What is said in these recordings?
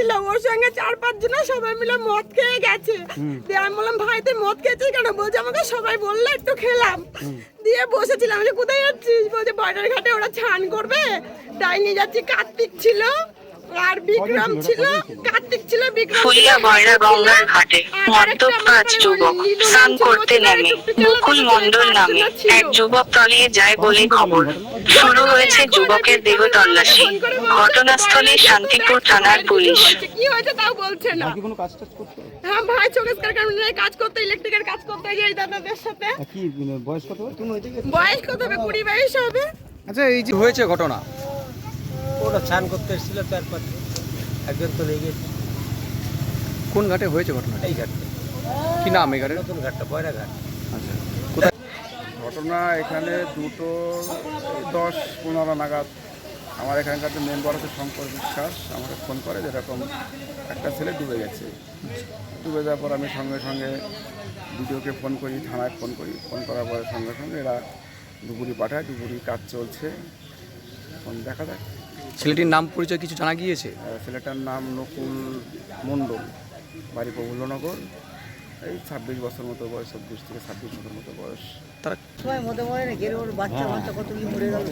ছিল, ওর সঙ্গে 4-5 জন সবাই মিলে মদ খেয়ে গেছে। দিয়ে আমি বললাম ভাই তুই মদ খেয়েছিস কেন? বলছে আমাকে সবাই বললো একটু খেলাম। দিয়ে বসেছিলাম, যে কোথায় যাচ্ছিস? বলছে বর্ডার ঘাটে ওরা ছান করবে, তাই নিয়ে যাচ্ছি। কার্তিক ছিল আর বিক্রম ছিল, কার্তিক ছিল, বিক্রম ফুলিয়া বয়রা গঙ্গার ঘাটে মদ্যপ 5 যুবক স্নান করতে নেমে মুকুল মণ্ডল নামে এক যুবক তলিয়ে যায় বলে খবর। শুরু হয়েছে যুবকের দেহ তল্লাশি। ঘটনাস্থলে শান্তিপুর থানার পুলিশ। কি হয়েছে তাও বলছে না। কি কোনো কাজ টাজ করতে? হ্যাঁ ভাই চৌকিদার কারণে কাজ করতে, ইলেকট্রিকের কাজ করতে যাই দাদাদের সাথে। কি বয়স কত? বয়স কত হবে? 20-22 হবে। আচ্ছা, এই যে হয়েছে ঘটনা, ওরা স্নান করতে এসেছিল 4-5 একজন তো লেগে গেছে কোন ঘাটে হয়েছে ঘটনা? এই ঘাটটা, কি নাম এই ঘাটের? নতুন ঘাটটা, বয়রা ঘাট। আচ্ছা, কোথায় ঘটনা এখানে 2:10-15 নাগাদ আমার এখানকার যে মেম্বার আছে শঙ্কর বিশ্বাস আমাকে ফোন করে, যেরকম একটা ছেলে ডুবে গেছে। ডুবে যাওয়ার পর আমি সঙ্গে সঙ্গে ভিডিওকে ফোন করি, থানায় ফোন করি। ফোন করার পরে সঙ্গে সঙ্গে এরা ডুবুরি পাঠায়। ডুবুরি কাজ চলছে, এখন দেখা যাক। ছেলেটির নাম পরিচয় কিছু জানা গিয়েছে? ছেলেটার নাম নকুল মণ্ডল, বাড়ি প্রফুল্লনগর। এই 26 বছর মতো বয়স, 24 থেকে 26 বছর মতো বয়স। তারা সময় মধ্যে মরে না গেলে ওর বাচ্চা বাচ্চা কত কি মরে গেল,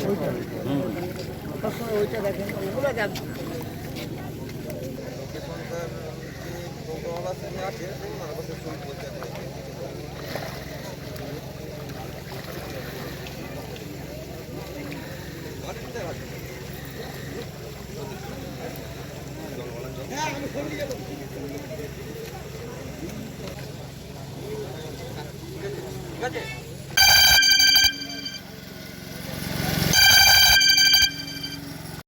সবসময় ওইটা দেখেন ওগুলো যাক। ঠিক আছে।